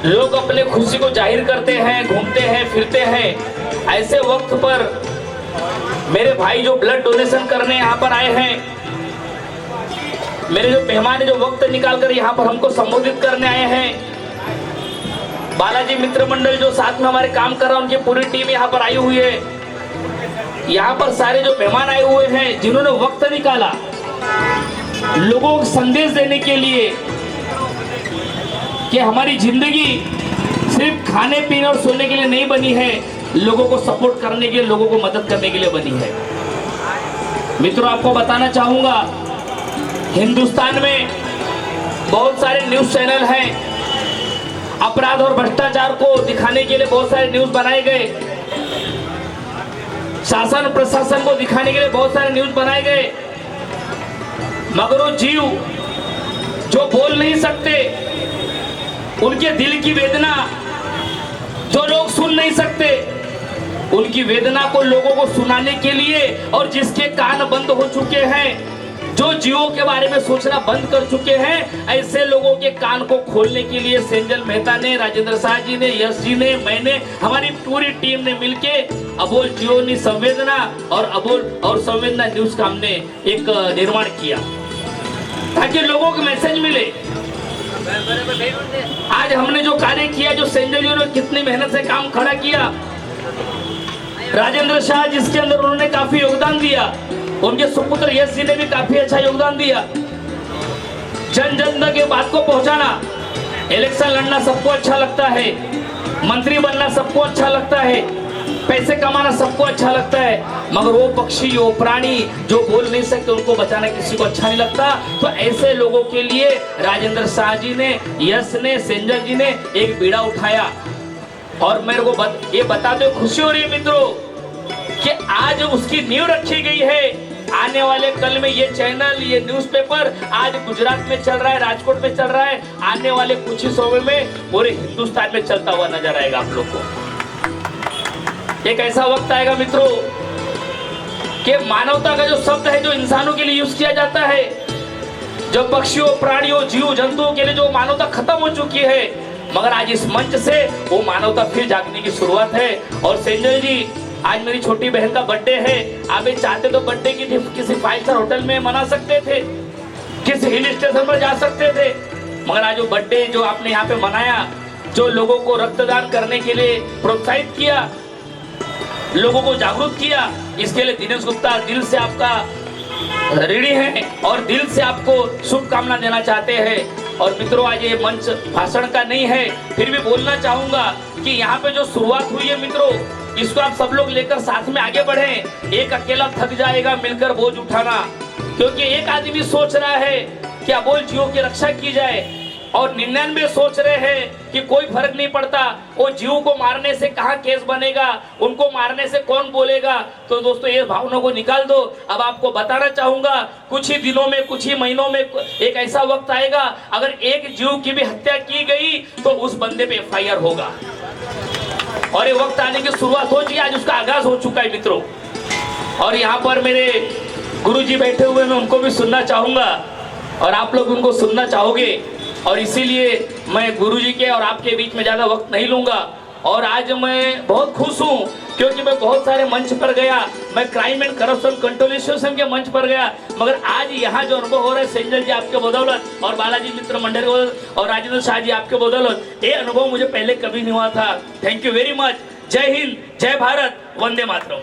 लोग अपने खुशी को जाहिर करते हैं, घूमते हैं, फिरते हैं। ऐसे वक्त पर मेरे भाई जो ब्लड डोनेशन करने यहाँ पर आए हैं, मेरे जो मेहमान जो वक्त निकाल कर यहाँ पर हमको संबोधित करने आए हैं, बालाजी मित्र मंडल जो साथ में हमारे काम कर रहा है, उनकी पूरी टीम यहाँ पर आई हुई है। यहाँ पर सारे जो मेहमान आए हुए हैं, जिन्होंने वक्त निकाला लोगों को संदेश देने के लिए कि हमारी जिंदगी सिर्फ खाने पीने और सोने के लिए नहीं बनी है, लोगों को सपोर्ट करने के लिए, लोगों को मदद करने के लिए बनी है। मित्रों, आपको बताना चाहूंगा, हिंदुस्तान में बहुत सारे न्यूज चैनल हैं। अपराध और भ्रष्टाचार को दिखाने के लिए बहुत सारे न्यूज बनाए गए, शासन प्रशासन को दिखाने के लिए बहुत सारे न्यूज बनाए गए, मगर वो जीव जो बोल नहीं सकते, उनके दिल की वेदना जो लोग सुन नहीं सकते, उनकी वेदना को लोगों को सुनाने के लिए, और जिसके कान बंद हो चुके हैं, जो जीवों के बारे में सोचना बंद कर चुके हैं, ऐसे लोगों के कान को खोलने के लिए सेंजल मेहता ने, राजेंद्र शाह जी ने, यश जी ने, मैंने, हमारी पूरी टीम ने मिलके अबोल जियोनी संवेदना और संवेदना न्यूज का हमने एक निर्माण किया ताकि लोगों को मैसेज मिले। आज हमने जो कार्य किया, जो सेंजल जी ने कितनी मेहनत से काम खड़ा किया, राजेंद्र शाह जिसके अंदर उन्होंने काफी योगदान दिया, उनके सुपुत्र यश जी ने भी काफी अच्छा योगदान दिया। जन जन तक ये बात को पहुंचाना, इलेक्शन लड़ना सबको अच्छा लगता है, मंत्री बनना सबको अच्छा लगता है, पैसे कमाना सबको अच्छा लगता है, मगर वो पक्षी, वो प्राणी जो बोल नहीं सकते, उनको बचाना किसी को अच्छा नहीं लगता। तो ऐसे लोगों के लिए राजेंद्र शाह जी ने, यश ने, सेंजल जी ने एक बीड़ा उठाया। और मेरे को ये बताते हुए खुशी हो रही है मित्रों कि आज उसकी नींव रखी गई है। आने वाले कल में ये चैनल, ये न्यूज़पेपर आज गुजरात में चल रहा है, राजकोट में चल रहा है, आने वाले कुछ ही समय में पूरे हिंदुस्तान में चलता हुआ नजर आएगा आप लोग को। एक ऐसा वक्त आएगा मित्रों कि मानवता का जो शब्द है, जो इंसानों के लिए यूज किया जाता है, जो पक्षियों, प्राणियों, जीव जंतुओं के लिए जो मानवता खत्म हो चुकी है, मगर आज इस मंच से वो मानवता फिर जागने की शुरुआत है। और सेंजल जी, आज मेरी छोटी बहन का बर्थडे है, आप चाहते तो बर्थडे की किसी 5 स्टार होटल में मना सकते थे, किसी हिल स्टेशन पर जा सकते थे, मगर आज वो बर्थडे जो आपने यहाँ पे मनाया, जो लोगों को रक्तदान करने के लिए प्रोत्साहित किया, लोगों को जागरूक किया, इसके लिए दिनेश गुप्ता दिल से आपका ऋणी है और दिल से आपको शुभकामना देना चाहते हैं। और मित्रों, आज ये मंच भाषण का नहीं है, फिर भी बोलना चाहूंगा कि यहाँ पे जो शुरुआत हुई है मित्रों, इसको आप सब लोग लेकर साथ में आगे बढ़ें। एक अकेला थक जाएगा मिलकर बोझ उठाना, क्योंकि एक आदमी सोच रहा है कि अबोल जीवों की रक्षा की जाए और 99 सोच रहे हैं कि कोई फर्क नहीं पड़ता, वो जीव को मारने से कहाँ केस बनेगा, उनको मारने से कौन बोलेगा। तो दोस्तों, ये भावना को निकाल दो। अब आपको बताना चाहूंगा, कुछ ही दिनों में, कुछ ही महीनों में एक ऐसा वक्त आएगा, अगर एक जीव की भी हत्या की गई तो उस बंदे पे FIR होगा। और ये वक्त आने की शुरुआत हो चुकी है, आज उसका आगाज हो चुका है मित्रों। और यहाँ पर मेरे गुरुजी बैठे हुए, मैं उनको भी सुनना चाहूंगा और आप लोग उनको सुनना चाहोगे, और इसीलिए मैं गुरुजी के और आपके बीच में ज्यादा वक्त नहीं लूंगा। और आज मैं बहुत खुश हूँ क्योंकि मैं बहुत सारे मंच पर गया, मैं crime and corruption control association के मंच पर गया, मगर आज यहाँ जो अनुभव हो रहा है सेंजल जी आपके बदौलत और बालाजी मित्र मंडल के बदौलत और राजेंद्र शाह जी आपके बदौलत, ये अनुभव मुझे पहले कभी नहीं हुआ था। Thank you very much. जय हिंद, जय भारत, वंदे मातरम।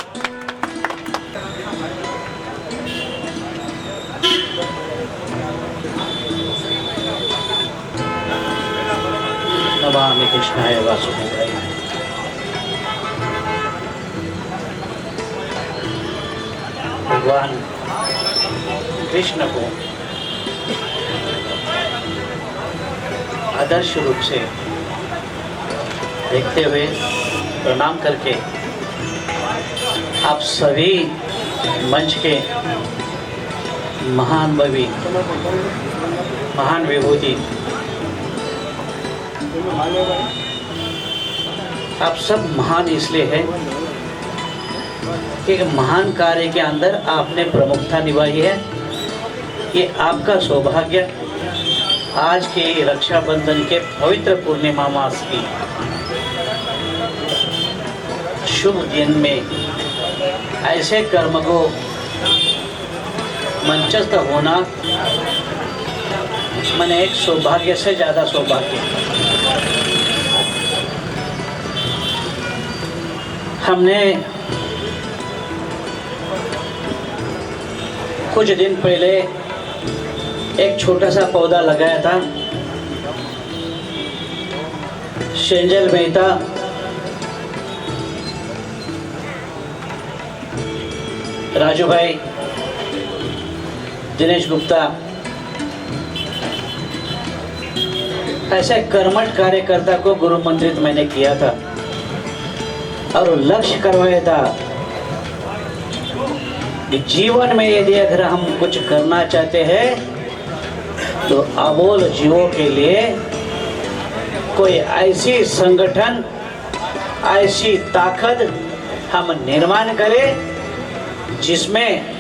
नमामि कृष्णाय वासुदेवाय। भगवान कृष्ण को आदर्श रूप से देखते हुए प्रणाम करके आप सभी मंच के महान भवी, महान विभूति, आप सब महान इसलिए है कि एक महान कार्य के अंदर आपने प्रमुखता निभाई है। ये आपका सौभाग्य आज के रक्षाबंधन के पवित्र पूर्णिमा मास की शुभ दिन में ऐसे कर्म को मंचस्थ होना मैंने एक सौभाग्य से ज़्यादा सौभाग्य। हमने कुछ दिन पहले एक छोटा सा पौधा लगाया था। शेंजल मेहता राजू भाई, दिनेश गुप्ता ऐसे कर्मठ कार्यकर्ता को गुरु मंत्रित मैंने किया था और लक्ष्य करवाया था कि जीवन में यदि अगर हम कुछ करना चाहते हैं तो अबोल जीवों के लिए कोई ऐसी संगठन, ऐसी ताकत हम निर्माण करें जिसमें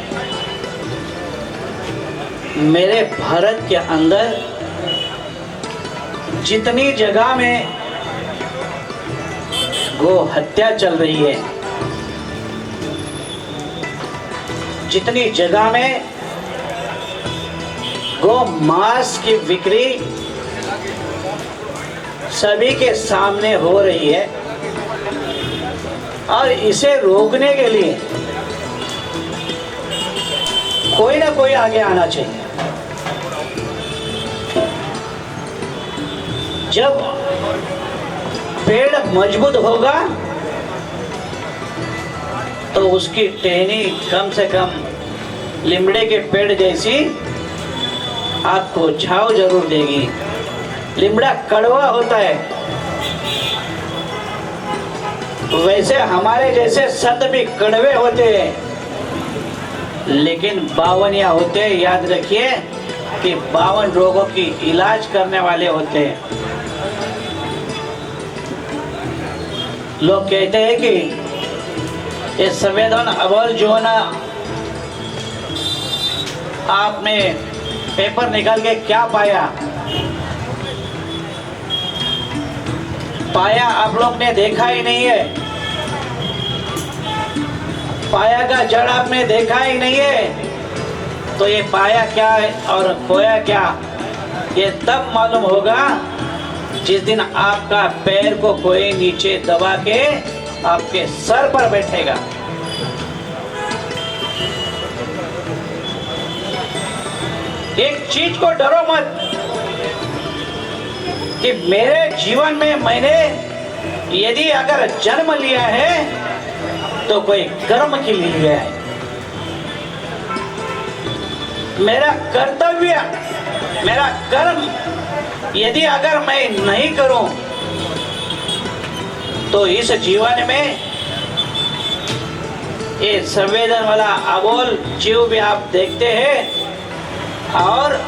मेरे भारत के अंदर जितनी जगह में गो हत्या चल रही है, जितनी जगह में गो मांस की बिक्री सभी के सामने हो रही है और इसे रोकने के लिए कोई ना कोई आगे आना चाहिए। जब पेड़ मजबूत होगा तो उसकी टहनी कम से कम लिमड़े के पेड़ जैसी आपको छाव जरूर देगी। लिमड़ा कड़वा होता है, वैसे हमारे जैसे संत भी कड़वे होते हैं, लेकिन बावनिया होते हैं। याद रखिए कि 52 रोगों की इलाज करने वाले होते हैं। लोग कहते हैं कि ये संवेदन अबोल जो ना, आपने पेपर निकाल के क्या पाया आप लोग ने देखा ही नहीं है। पाया का जड़ आपने देखा ही नहीं है, तो ये पाया क्या है और खोया क्या, ये तब मालूम होगा जिस दिन आपका पैर को कोई नीचे दबा के आपके सर पर बैठेगा। एक चीज को डरो मत कि मेरे जीवन में मैंने यदि अगर जन्म लिया है तो कोई कर्म के लिए लिया है। मेरा कर्तव्य, मेरा कर्म यदि अगर मैं नहीं करूं तो इस जीवन में ये संवेदन वाला अबोल जीव भी आप देखते हैं और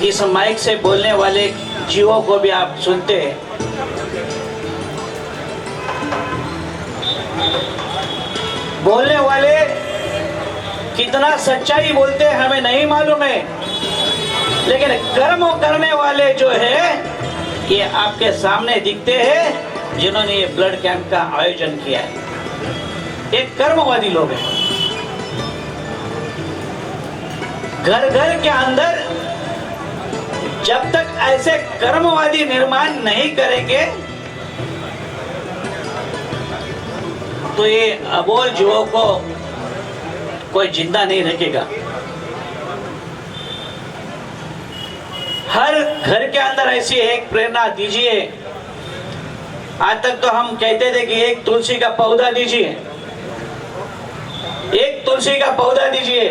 इस माइक से बोलने वाले जीवों को भी आप सुनते हैं। बोलने वाले कितना सच्चाई बोलते हैं हमें नहीं मालूम है, लेकिन कर्म करने वाले जो है ये आपके सामने दिखते हैं, जिन्होंने ये ब्लड कैंप का आयोजन किया है। ये कर्मवादी लोग हैं। घर घर के अंदर जब तक ऐसे कर्मवादी निर्माण नहीं करेंगे तो ये अबोल जीवों को कोई जिंदा नहीं रखेगा। हर घर के अंदर ऐसी एक प्रेरणा दीजिए। आज तक तो हम कहते थे कि एक तुलसी का पौधा दीजिए, एक तुलसी का पौधा दीजिए।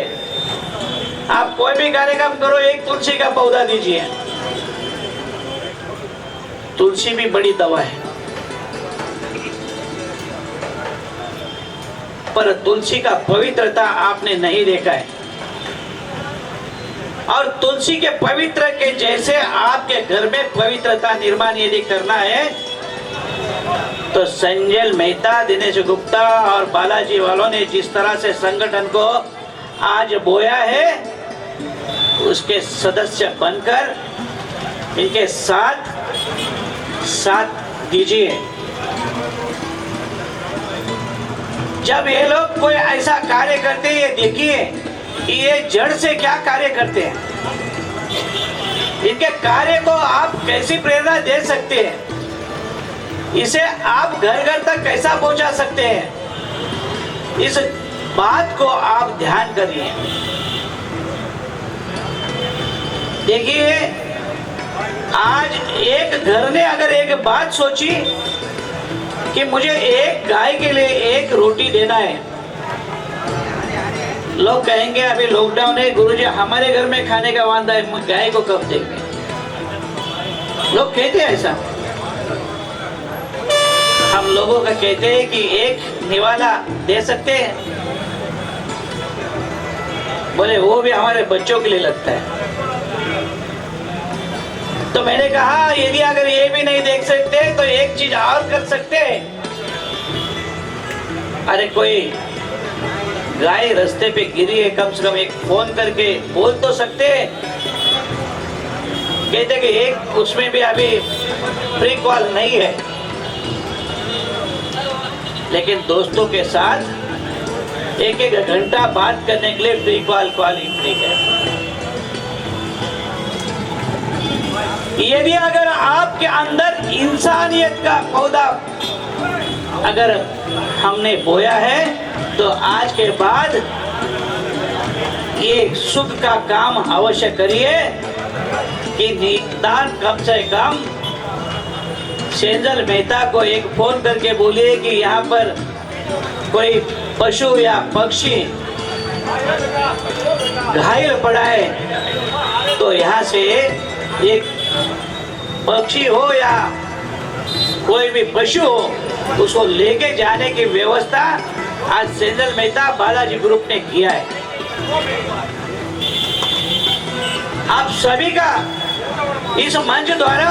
आप कोई भी कार्यक्रम करो, एक तुलसी का पौधा दीजिए। तुलसी भी बड़ी दवा है, पर तुलसी का पवित्रता आपने नहीं देखा है। और तुलसी के पवित्र के जैसे आपके घर में पवित्रता निर्माण यदि करना है तो संजय मेहता, दिनेश गुप्ता और बालाजी वालों ने जिस तरह से संगठन को आज बोया है, उसके सदस्य बनकर इनके साथ दीजिए। जब ये लोग कोई ऐसा कार्य करते हैं, ये देखिए कि ये जड़ से क्या कार्य करते हैं, इनके कार्य को आप कैसी प्रेरणा दे सकते हैं, इसे आप घर घर तक कैसा पहुंचा सकते हैं, इस बात को आप ध्यान करिए। देखिए, आज एक घर ने अगर एक बात सोची कि मुझे एक गाय के लिए एक रोटी देना है, लोग कहेंगे अभी लॉकडाउन है गुरुजी, हमारे घर में खाने का वांदा है, गाय को कब देंगे? लोग कहते हैं ऐसा। हम लोगों का कहते हैं कि एक निवाला दे सकते हैं, बोले वो भी हमारे बच्चों के लिए लगता है। तो मैंने कहा यदि अगर ये भी नहीं देख सकते तो एक चीज और कर सकते हैं। अरे कोई गाय रास्ते पे गिरी है, कम से कम एक फोन करके बोल तो सकते हैं। कहते कि एक उसमें भी अभी फ्री कॉल नहीं है, लेकिन दोस्तों के साथ एक घंटा बात करने के लिए फ्री कॉल फ्री है। यदि अगर आपके अंदर इंसानियत का पौधा अगर हमने बोया है तो आज के बाद ये सुख का काम अवश्य करिए कि निदान कम से कम सेंजल मेहता को एक फोन करके बोलिए कि यहाँ पर कोई पशु या पक्षी घायल पड़ा है तो यहाँ से एक पक्षी हो या कोई भी पशु हो उसको लेके जाने की व्यवस्था आज सेंजल मेहता बालाजी ग्रुप ने किया है। आप सभी का इस मंच द्वारा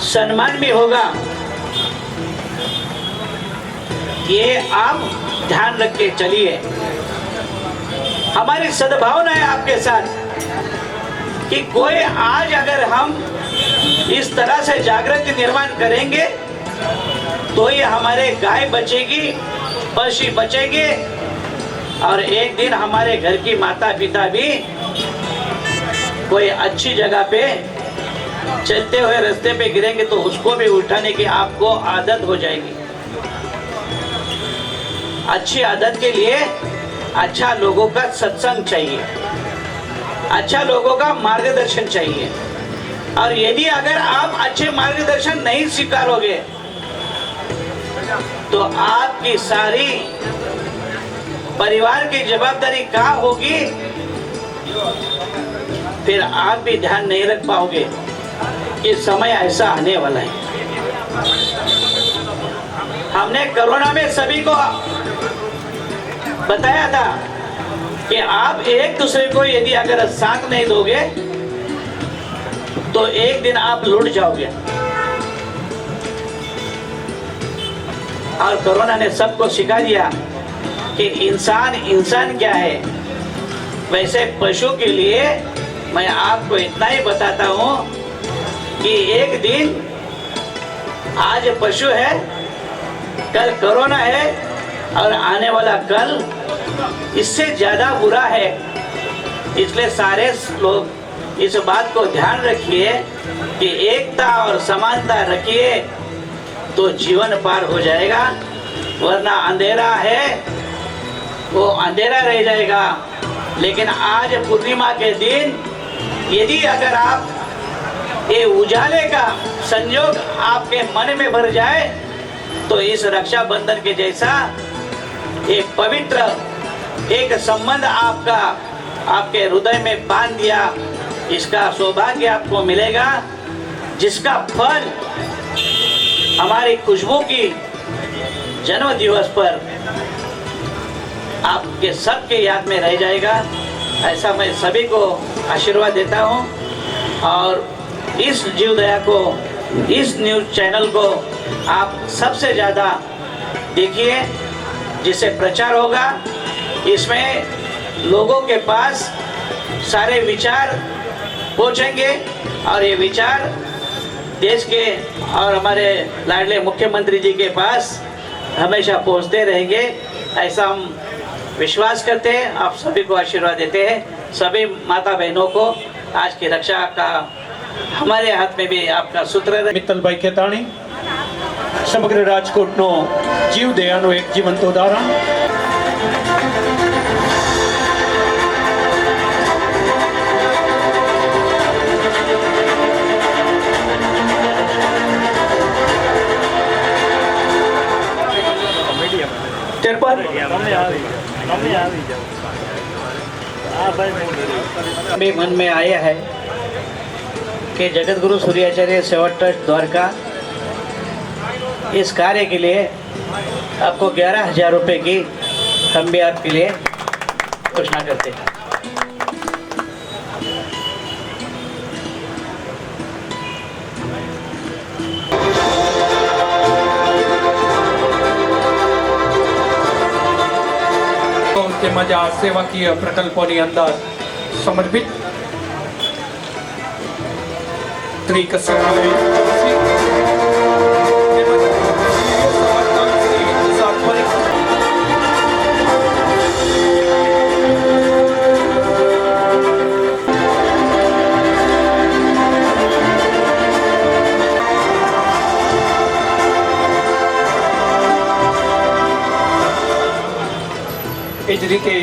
सम्मान भी होगा, ये आप ध्यान रख के चलिए। हमारी सद्भावना है आपके साथ कि कोई आज अगर हम इस तरह से जागृति निर्माण करेंगे तो ये हमारे गाय बचेगी, पशु बचेंगे और एक दिन हमारे घर की माता पिता भी कोई अच्छी जगह पे चलते हुए रास्ते पे गिरेंगे तो उसको भी उठाने की आपको आदत हो जाएगी। अच्छी आदत के लिए अच्छा लोगों का सत्संग चाहिए, अच्छा लोगों का मार्गदर्शन चाहिए। और यदि अगर आप अच्छे मार्गदर्शन नहीं स्वीकारोगे तो आपकी सारी परिवार की जवाबदारी कहाँ होगी, फिर आप भी ध्यान नहीं रख पाओगे कि समय ऐसा आने वाला है। हमने कोरोना में सभी को बताया था कि आप एक दूसरे को यदि अगर साथ नहीं दोगे तो एक दिन आप लुट जाओगे। और कोरोना ने सबको सिखा दिया कि इंसान क्या है। वैसे पशु के लिए मैं आपको इतना ही बताता हूँ कि एक दिन आज पशु है, कल कोरोना है और आने वाला कल इससे ज्यादा बुरा है। इसलिए सारे लोग इस बात को ध्यान रखिए कि एकता और समानता रखिए तो जीवन पार हो जाएगा, वरना अंधेरा है वो अंधेरा रह जाएगा। लेकिन आज पूर्णिमा के दिन यदि अगर आप ये उजाले का संयोग आपके मन में भर जाए तो इस रक्षाबंधन के जैसा एक पवित्र एक संबंध आपका आपके हृदय में बांध दिया, इसका सौभाग्य आपको मिलेगा, जिसका फल हमारी खुशबू की जन्म दिवस पर आपके सबके याद में रह जाएगा। ऐसा मैं सभी को आशीर्वाद देता हूँ। और इस जीवदया को, इस न्यूज़ चैनल को आप सबसे ज़्यादा देखिए, जिससे प्रचार होगा। इसमें लोगों के पास सारे विचार पहुंचेंगे और ये विचार देश के और हमारे लाडले मुख्यमंत्री जी के पास हमेशा पहुंचते रहेंगे, ऐसा हम विश्वास करते हैं। आप सभी को आशीर्वाद देते हैं। सभी माता बहनों को आज की रक्षा का हमारे हाथ में भी आपका सूत्र है। મિત્તલભાઈ ખેતાણી સમગ્ર રાજકોટનો જીવદયાનું એક જીવંત ઉદાહરણ। ત્યારબાદ मेरे मन में आया है कि जगत गुरु सूर्याचार्य सेवा ट्रस्ट द्वारका इस कार्य के लिए आपको 11,000 रुपए की हम भी आपके लिए घोषणा करते हैं। તેમજ આ સેવાકીય પ્રકલ્પોની અંદર સમર્પિત શ્રી કશ્યપભાઈ એ જ રીતે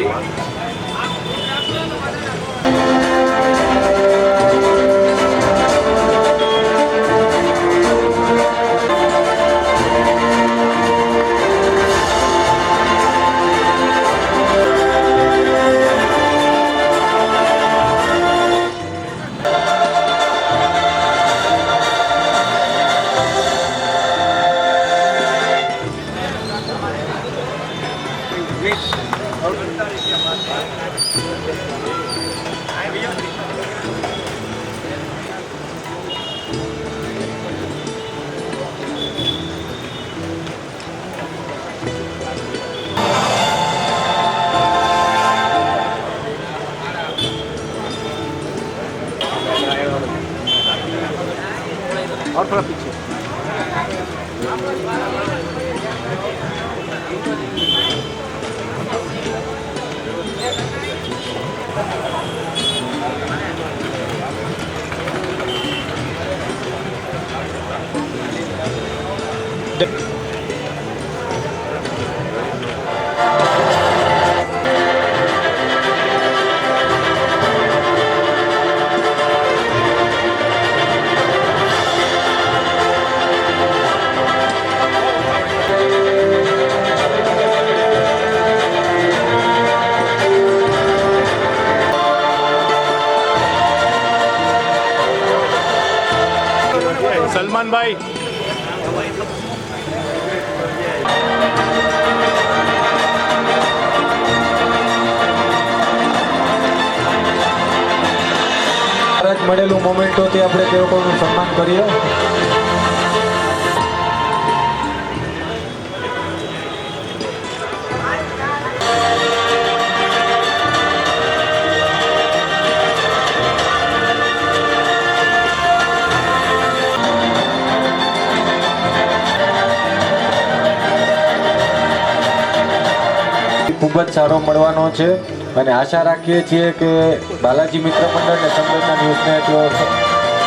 સલમાનભાઈ મળેલું મોમેન્ટોથી આપણે તે લોકોનું સન્માન કરીએ। ખૂબ જ સારો મળવાનો છે અને આશા રાખીએ છીએ કે બાલાજી મિત્ર મંડળ અને સંગઠનના ન્યૂઝને તેઓ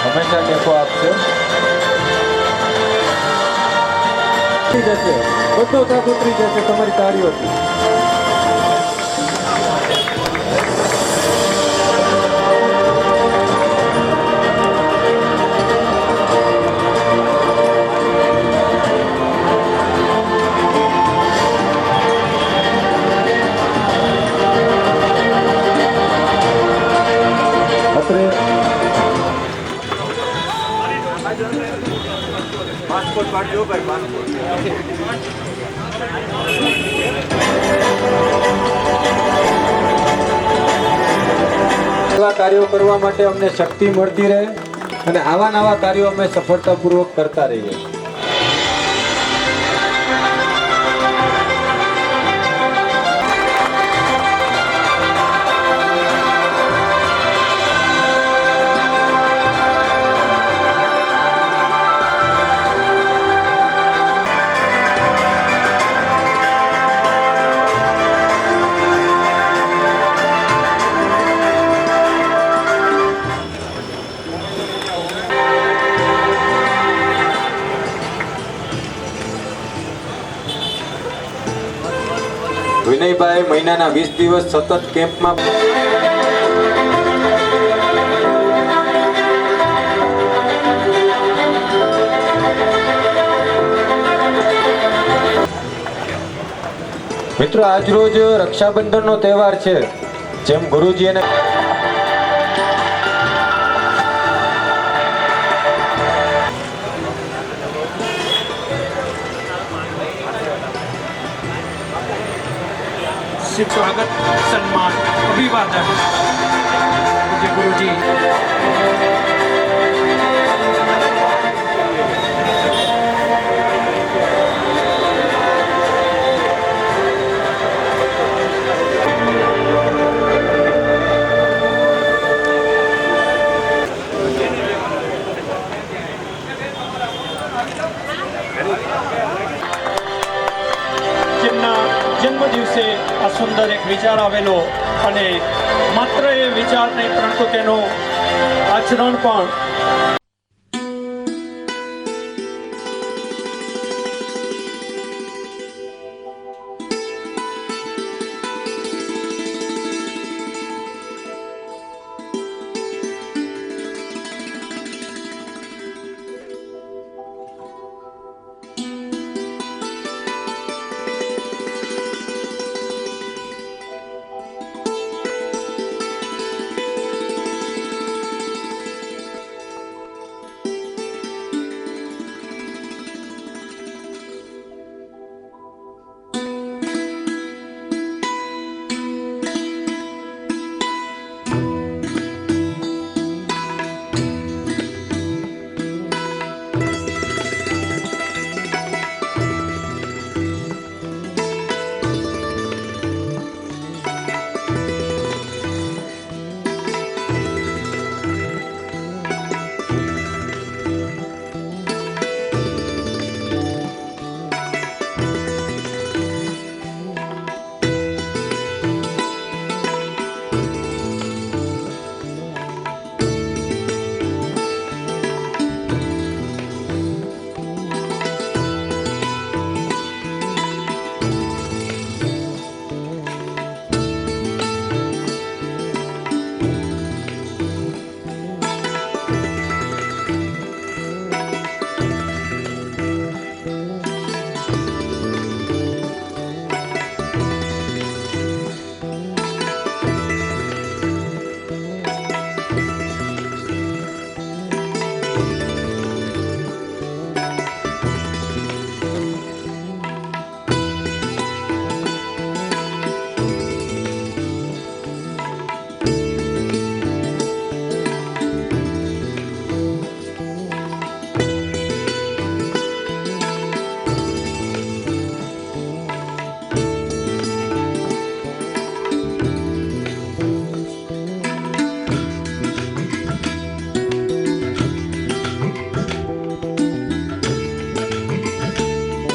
હંમેશા ટેકો આપશે। બધું થાક ઉતરી જશે તમારી તાળીઓથી। એવા કાર્યો કરવા માટે અમને શક્તિ મળતી રહે અને આવા નવા કાર્યો અમે સફળતાપૂર્વક કરતા રહીએ. વિનયભાઈ મહિનાના 20 દિવસ સતત કેમ્પમાં મિત્રો આજરોજ રક્ષાબંધનનો તહેવાર છે. જેમ ગુરુજી અને સ્વાગત સન્માન અભિવાદન પૂજ્ય ગુરુજી. જેમના જન્મ દિવસે આ સુંદર એક વિચાર આવેલો અને માત્ર એ વિચાર નહીં પરંતુ તેનું આચરણ પણ